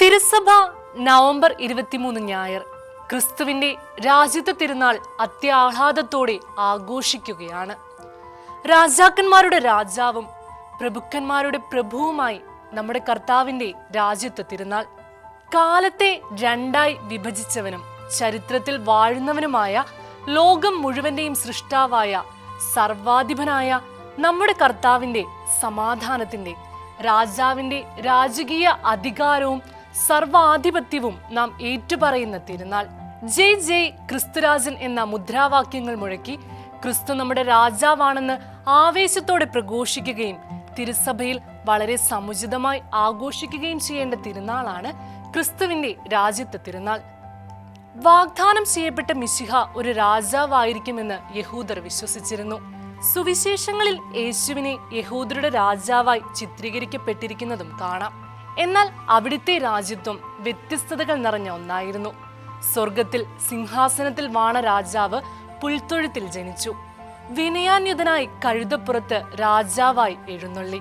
തിരുസഭ നവംബർ 23 ഞായർ ക്രിസ്തുവിന്റെ രാജ്യത്വ തിരുനാൾ അത്യാഹ്ലാദത്തോടെ ആഘോഷിക്കുകയാണ്. രാജാക്കന്മാരുടെ രാജാവും പ്രഭുക്കന്മാരുടെ പ്രഭുവുമായി നമ്മുടെ കർത്താവിന്റെ രാജ്യത്വ തിരുനാൾ. കാലത്തെ രണ്ടായി വിഭജിച്ചവനും ചരിത്രത്തിൽ വാഴുന്നവനുമായ ലോകം മുഴുവന്റെയും സൃഷ്ടാവായ സർവാധിപനായ നമ്മുടെ കർത്താവിന്റെ സമാധാനത്തിന്റെ രാജാവിന്റെ രാജകീയ അധികാരവും സർവാധിപത്യവും നാം ഏറ്റുപറയുന്ന തിരുനാൾ. ജയ് ജയ് ക്രിസ്തുരാജൻ എന്ന മുദ്രാവാക്യങ്ങൾ മുഴക്കി ക്രിസ്തു നമ്മുടെ രാജാവാണെന്ന് ആവേശത്തോടെ പ്രഘോഷിക്കുകയും തിരുസഭയിൽ വളരെ സമുചിതമായി ആഘോഷിക്കുകയും ചെയ്യേണ്ട തിരുനാളാണ് ക്രിസ്തുവിന്റെ രാജ്യത്വ തിരുനാൾ. വാഗ്ദാനം ചെയ്യപ്പെട്ട മിശിഹ ഒരു രാജാവായിരിക്കുമെന്ന് യഹൂദർ വിശ്വസിച്ചിരുന്നു. സുവിശേഷങ്ങളിൽ യേശുവിനെ യഹൂദരുടെ രാജാവായി ചിത്രീകരിക്കപ്പെട്ടിരിക്കുന്നതും കാണാം. എന്നാൽ അവിടുത്തെ രാജ്യത്വം വ്യത്യസ്തതകൾ നിറഞ്ഞ ഒന്നായിരുന്നു. സ്വർഗത്തിൽ സിംഹാസനത്തിൽ വാണ രാജാവ് പുൽത്തൊഴുത്തിൽ ജനിച്ചു. വിനയാന്യുതനായി കഴുതപ്പുറത്ത് രാജാവായി എഴുന്നള്ളി.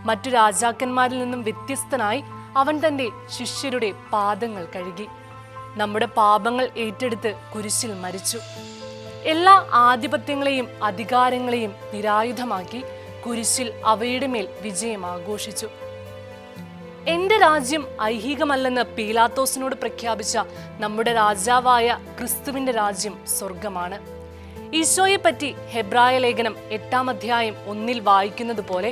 മറ്റു രാജാക്കന്മാരിൽ നിന്നും വ്യത്യസ്തനായി അവൻ തന്റെ ശിഷ്യരുടെ പാദങ്ങൾ കഴുകി. നമ്മുടെ പാപങ്ങൾ ഏറ്റെടുത്ത് കുരിശിൽ മരിച്ചു. എല്ലാ ആധിപത്യങ്ങളെയും അധികാരങ്ങളെയും നിരായുധമാക്കി കുരിശിൽ അവയുടെ മേൽ വിജയം ആഘോഷിച്ചു. എന്റെ രാജ്യം ഐഹികമല്ലെന്ന് പീലാത്തോസിനോട് പ്രഖ്യാപിച്ച നമ്മുടെ രാജാവായ ക്രിസ്തുവിന്റെ രാജ്യം സ്വർഗമാണ്. ഈശോയെ പറ്റി ഹെബ്രായ ലേഖനം 8-ാം അധ്യായം 1 വായിക്കുന്നത് പോലെ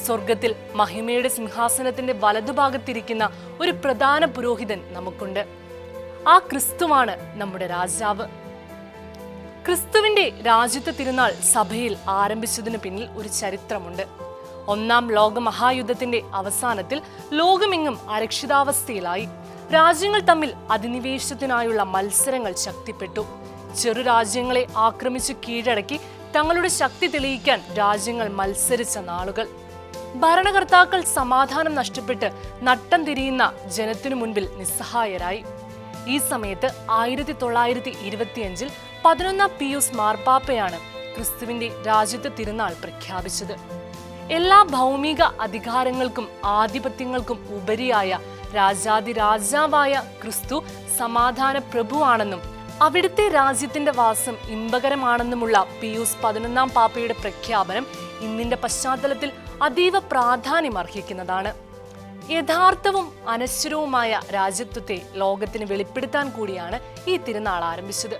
സ്വർഗത്തിൽ മഹിമയുടെ സിംഹാസനത്തിന്റെ വലതുഭാഗത്തിരിക്കുന്ന ഒരു പ്രധാന പുരോഹിതൻ നമുക്കുണ്ട്. ആ ക്രിസ്തുവാണ് നമ്മുടെ രാജാവ്. ക്രിസ്തുവിന്റെ രാജ്യത്വ തിരുനാൾ സഭയിൽ ആരംഭിച്ചതിനു പിന്നിൽ ഒരു ചരിത്രമുണ്ട്. 1-ാം ലോക മഹായുദ്ധത്തിന്റെ അവസാനത്തിൽ ലോകമെങ്ങും അരക്ഷിതാവസ്ഥയിലായി. രാജ്യങ്ങൾ തമ്മിൽ അധിനിവേശത്തിനായുള്ള മത്സരങ്ങൾ ശക്തിപ്പെട്ടു. ചെറു രാജ്യങ്ങളെ ആക്രമിച്ചു കീഴടക്കി തങ്ങളുടെ ശക്തി തെളിയിക്കാൻ രാജ്യങ്ങൾ മത്സരിച്ച നാളുകൾ. ഭരണകർത്താക്കൾ സമാധാനം നഷ്ടപ്പെട്ട് നട്ടം തിരിയുന്ന ജനത്തിനു മുൻപിൽ നിസ്സഹായരായി. ഈ സമയത്ത് 1925 11-ാം പിയൂസ് മാർപ്പാപ്പയാണ് ക്രിസ്തുവിന്റെ രാജ്യത്വ തിരുനാൾ പ്രഖ്യാപിച്ചത്. എല്ലാ ഭൗമിക അധികാരങ്ങൾക്കും ആധിപത്യങ്ങൾക്കും ഉപരിയായ രാജാതിരാജാവായ ക്രിസ്തു സമാധാന പ്രഭുവാണെന്നും അവിടുത്തെ രാജ്യത്തിന്റെ വാസം ഇമ്പകരമാണെന്നുമുള്ള പിയൂസ് 11-ാം പാപ്പയുടെ പ്രഖ്യാപനം ഇന്നിന്റെ പശ്ചാത്തലത്തിൽ അതീവ പ്രാധാന്യം അർഹിക്കുന്നതാണ്. യഥാർത്ഥവും അനശ്വരവുമായ രാജ്യത്വത്തെ ലോകത്തിന് വെളിപ്പെടുത്താൻ കൂടിയാണ് ഈ തിരുനാൾ ആരംഭിച്ചത്.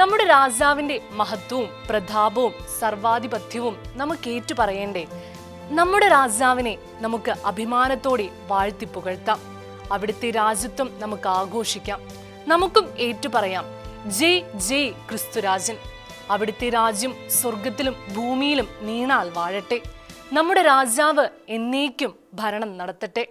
നമ്മുടെ രാജാവിന്റെ മഹത്വവും പ്രതാപവും സർവാധിപത്യവും നമുക്ക് ഏറ്റുപറയേണ്ടേ? നമ്മുടെ രാജാവിനെ നമുക്ക് അഭിമാനത്തോടെ വാഴ്ത്തി പുകഴ്ത്താം. അവിടുത്തെ രാജ്യത്വം നമുക്ക് ആഘോഷിക്കാം. നമുക്കും ഏറ്റുപറയാം, ജയ് ജയ് ക്രിസ്തുരാജൻ. അവിടുത്തെ രാജ്യം സ്വർഗത്തിലും ഭൂമിയിലും നീണാൽ വാഴട്ടെ. നമ്മുടെ രാജാവ് എന്നേക്കും ഭരണം നടത്തട്ടെ.